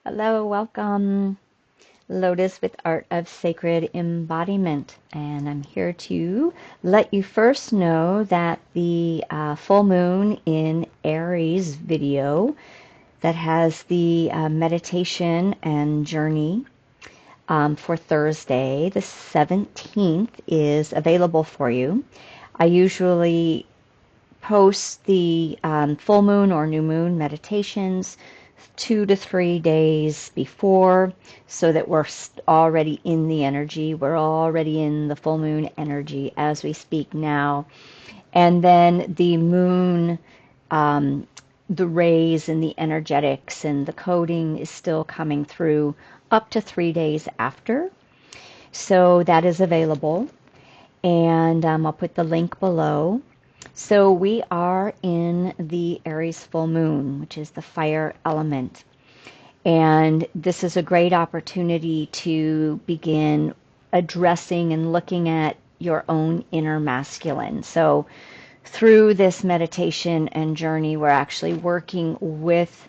Hello, welcome. Lotus with Art of Sacred Embodiment. And I'm here to let you first know that the full moon in Aries video that has the meditation and journey for Thursday, the 17th, is available for you. I usually post the full moon or new moon meditations 2 to 3 days before so that we're already in the energy. We're already in the full moon energy as we speak now. And then the moon, the rays and the energetics and the coding is still coming through up to 3 days after. So that is available. And I'll put the link below. So we are in the Aries full moon, which is the fire element. And this is a great opportunity to begin addressing and looking at your own inner masculine. So through this meditation and journey, we're actually working with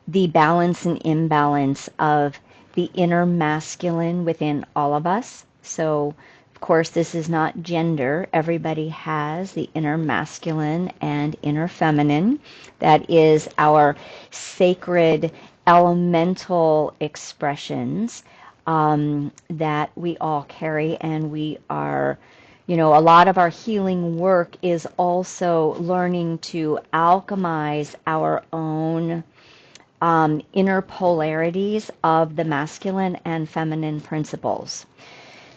the balance and imbalance of the inner masculine within all of us. So of course, this is not gender. Everybody has the inner masculine and inner feminine. That is our sacred elemental expressions that we all carry, and we are, a lot of our healing work is also learning to alchemize our own inner polarities of the masculine and feminine principles.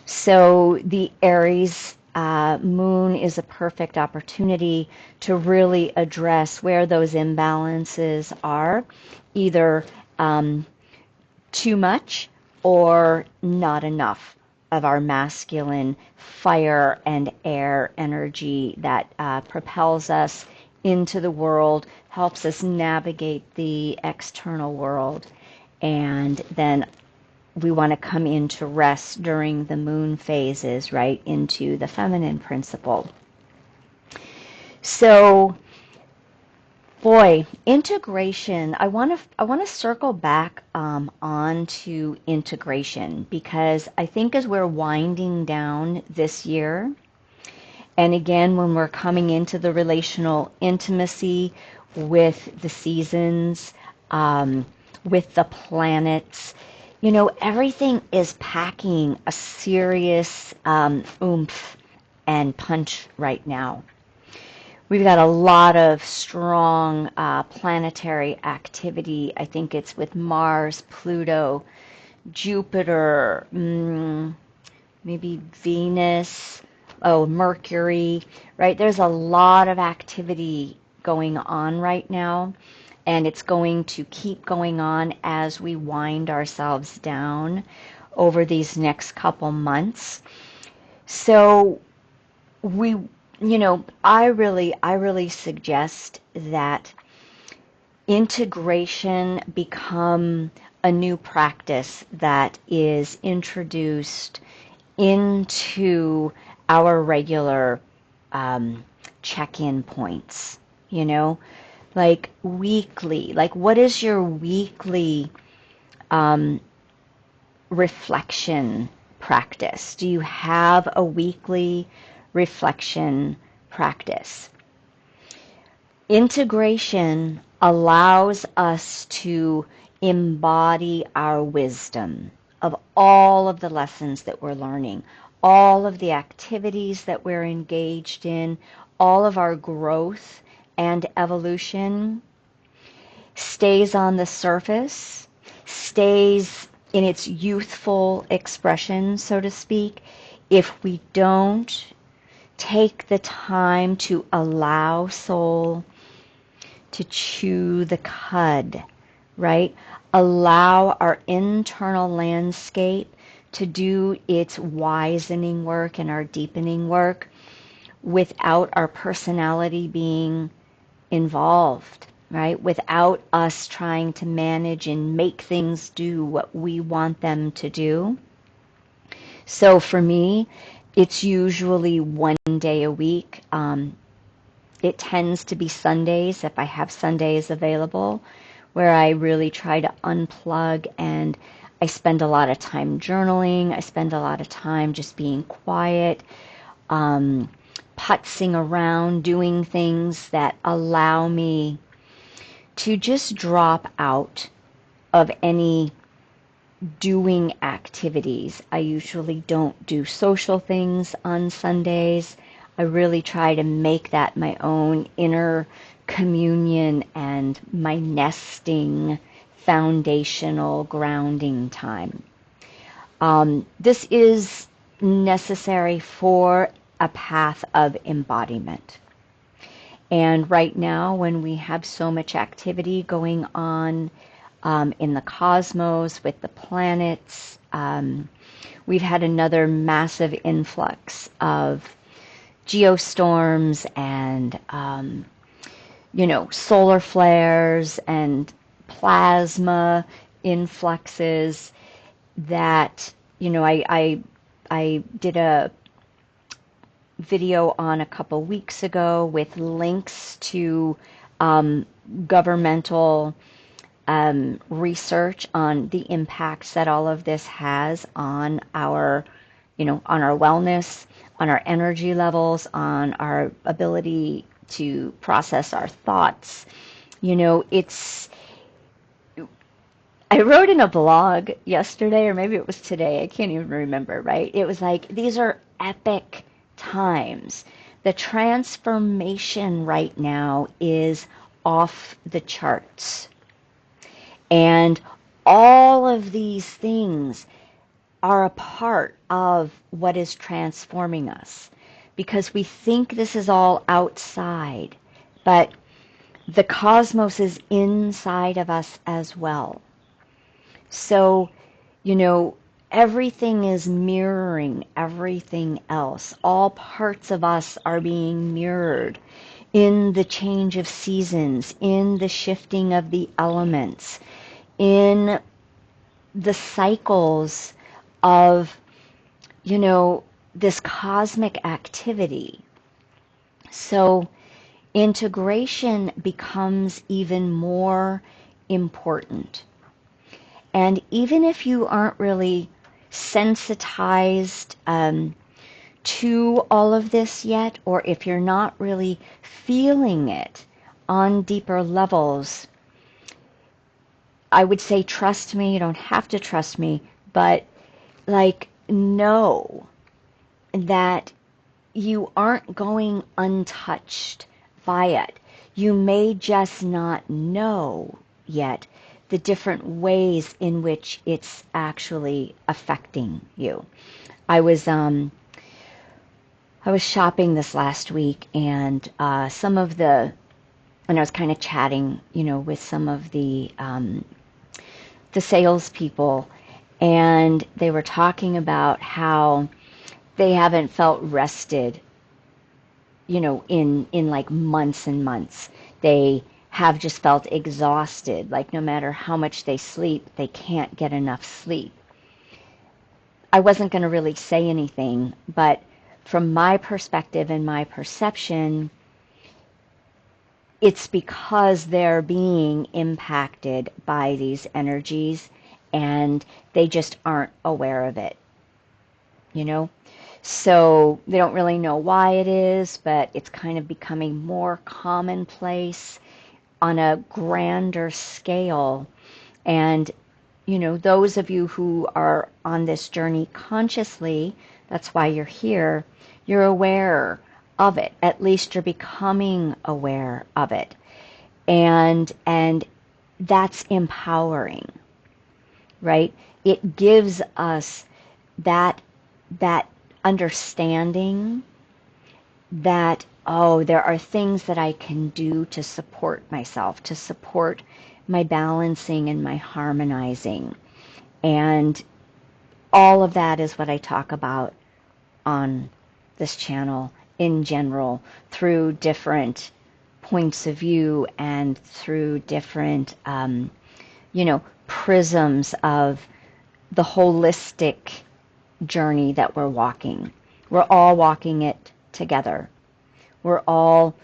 So the Aries moon is a perfect opportunity to really address where those imbalances are, either too much or not enough of our masculine fire and air energy that propels us into the world, helps us navigate the external world, and then we want to come into rest during the moon phases, right, into the feminine principle. So, boy, integration. I want to circle back on to integration, because I think as we're winding down this year, and again when we're coming into the relational intimacy with the seasons, with the planets, everything is packing a serious oomph and punch right now. We've got a lot of strong planetary activity. I think it's with Mars, Pluto, Jupiter, maybe Venus, Mercury, right? There's a lot of activity going on right now. And it's going to keep going on as we wind ourselves down over these next couple months. So I really suggest that integration become a new practice that is introduced into our regular check-in points, like weekly, like what is your weekly reflection practice? Do you have a weekly reflection practice? Integration allows us to embody our wisdom of all of the lessons that we're learning, all of the activities that we're engaged in, all of our growth and evolution stays on the surface, stays in its youthful expression, so to speak, if we don't take the time to allow soul to chew the cud, right? Allow our internal landscape to do its wisening work and our deepening work without our personality being involved, right? Without us trying to manage and make things do what we want them to do. So for me, it's usually 1 day a week. It tends to be Sundays if I have Sundays available, where I really try to unplug, and I spend a lot of time journaling. I spend a lot of time just being quiet, putzing around, doing things that allow me to just drop out of any doing activities. I usually don't do social things on Sundays. I really try to make that my own inner communion and my nesting, foundational grounding time. This is necessary for a path of embodiment. And right now, when we have so much activity going on in the cosmos with the planets, we've had another massive influx of geostorms and solar flares and plasma influxes that, I did a video on a couple weeks ago with links to governmental research on the impacts that all of this has on our, on our wellness, on our energy levels, on our ability to process our thoughts. I wrote in a blog yesterday, or maybe it was today, I can't even remember, right? It was like, these are epic times. The transformation right now is off the charts. And all of these things are a part of what is transforming us, because we think this is all outside, but the cosmos is inside of us as well. So, everything is mirroring everything else. All parts of us are being mirrored in the change of seasons, in the shifting of the elements, in the cycles of, this cosmic activity. So integration becomes even more important. And even if you aren't really sensitized to all of this yet, or if you're not really feeling it on deeper levels, I would say trust me. You don't have to trust me, but know that you aren't going untouched by it. You may just not know yet the different ways in which it's actually affecting you. I was shopping this last week, and I was kind of chatting, with some of the salespeople, and they were talking about how they haven't felt rested, in like months and months. They have just felt exhausted, like no matter how much they sleep, they can't get enough sleep. I wasn't going to really say anything, but from my perspective and my perception, it's because they're being impacted by these energies and they just aren't aware of it, So they don't really know why it is, but it's kind of becoming more commonplace on a grander scale. And, those of you who are on this journey consciously, that's why you're here, you're aware of it. At least you're becoming aware of it. And that's empowering, right? It gives us that understanding that, there are things that I can do to support myself, to support my balancing and my harmonizing. And all of that is what I talk about on this channel in general, through different points of view and through different, prisms of the holistic journey that we're walking. We're all walking it together. We're all,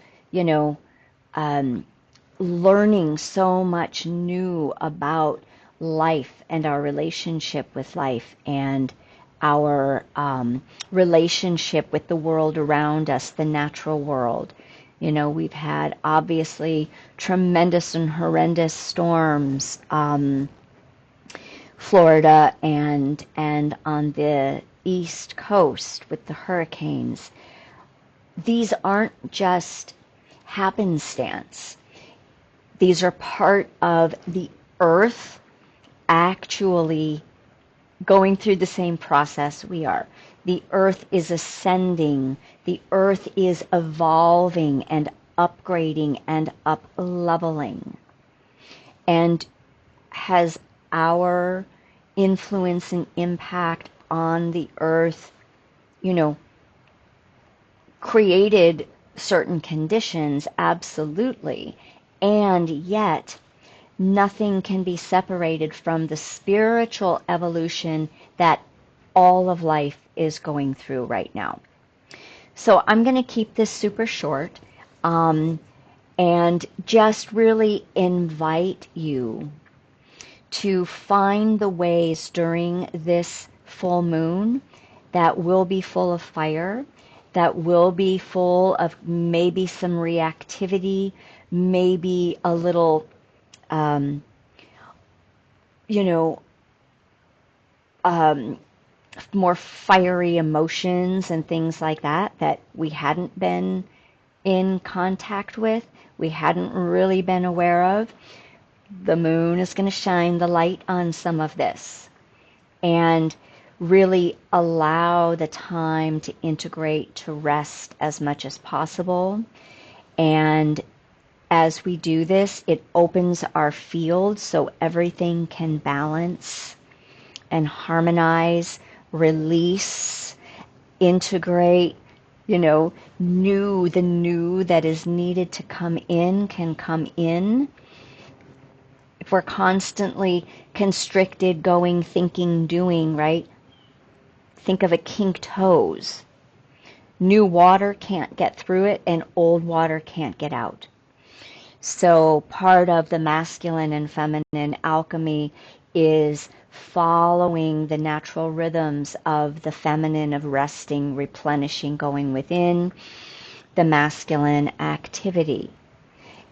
learning so much new about life and our relationship with life and our relationship with the world around us, the natural world. You know, we've had obviously tremendous and horrendous storms, Florida and on the East Coast with the hurricanes. These aren't just happenstance. These are part of the earth actually going through the same process we are. The earth is ascending. The earth is evolving and upgrading and up-leveling. And has our influence and impact on the earth, you know, created certain conditions? Absolutely. And yet, nothing can be separated from the spiritual evolution that all of life is going through right now. So I'm going to keep this super short and just really invite you to find the ways during this full moon that will be full of fire, that will be full of maybe some reactivity, maybe a little more fiery emotions and things like that we hadn't been in contact with, we hadn't really been aware of. The moon is going to shine the light on some of this and really allow the time to integrate, to rest as much as possible. And as we do this, it opens our field so everything can balance and harmonize, release, integrate, the new that is needed to come in can come in. If we're constantly constricted, going, thinking, doing, right? Think of a kinked hose. New water can't get through it and old water can't get out. So part of the masculine and feminine alchemy is following the natural rhythms of the feminine, of resting, replenishing, going within, the masculine activity.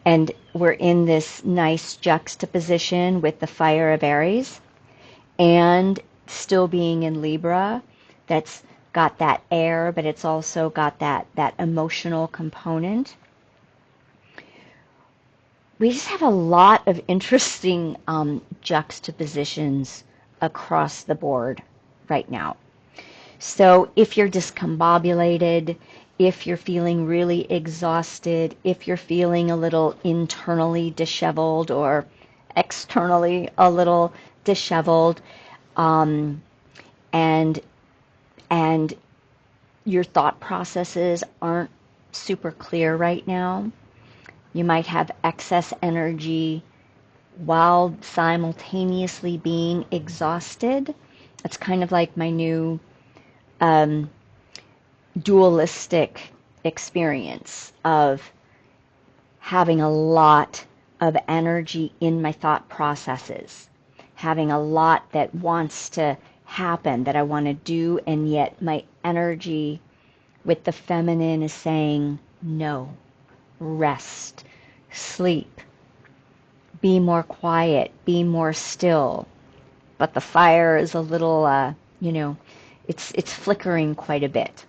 And we're in this nice juxtaposition with the fire of Aries and still being in Libra. That's got that air, but it's also got that emotional component. We just have a lot of interesting juxtapositions across the board right now. So if you're discombobulated, if you're feeling really exhausted, if you're feeling a little internally disheveled or externally a little disheveled, and your thought processes aren't super clear right now, you might have excess energy while simultaneously being exhausted. It's kind of like my new dualistic experience of having a lot of energy in my thought processes, having a lot that wants to happen, that I want to do, and yet my energy with the feminine is saying no. Rest, sleep, be more quiet, be more still. But the fire is a little, it's flickering quite a bit.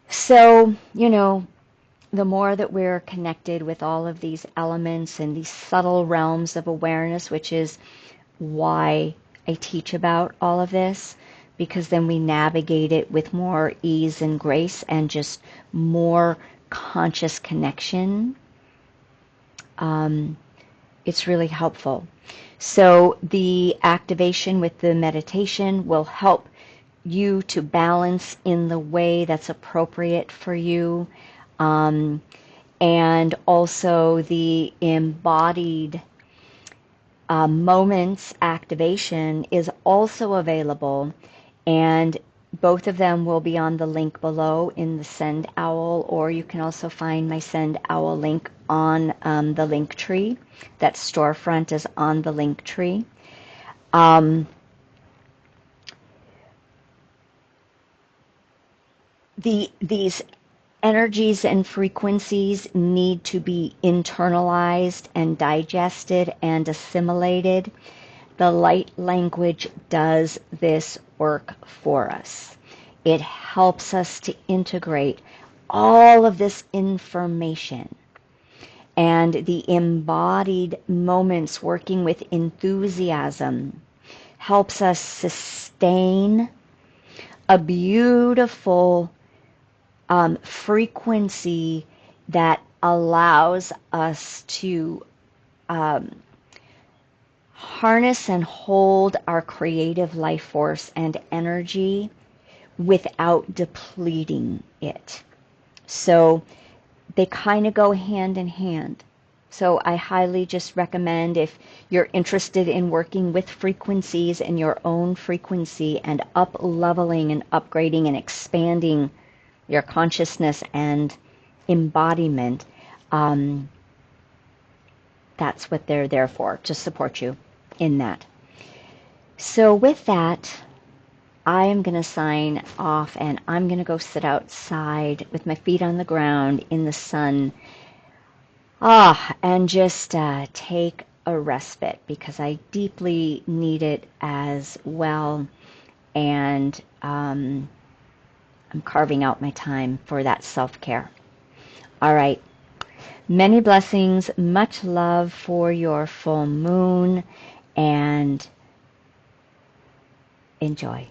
So, the more that we're connected with all of these elements and these subtle realms of awareness, which is why I teach about all of this, because then we navigate it with more ease and grace and just more conscious connection. It's really helpful. So the activation with the meditation will help you to balance in the way that's appropriate for you. And also the embodied moments activation is also available. And Both of them will be on the link below in the Send Owl, or you can also find my Send Owl link on the link tree. That storefront is on the link tree. These energies and frequencies need to be internalized and digested and assimilated. The light language does this work for us. It helps us to integrate all of this information. And the embodied moments working with enthusiasm helps us sustain a beautiful frequency that allows us to harness and hold our creative life force and energy without depleting it. So they kind of go hand in hand. So I highly just recommend, if you're interested in working with frequencies and your own frequency and up-leveling and upgrading and expanding your consciousness and embodiment, that's what they're there for, to support you in that. So with that, I am going to sign off, and I'm going to go sit outside with my feet on the ground in the sun, and just take a respite, because I deeply need it as well. And I'm carving out my time for that self-care. All right. Many blessings, much love for your full moon, and enjoy.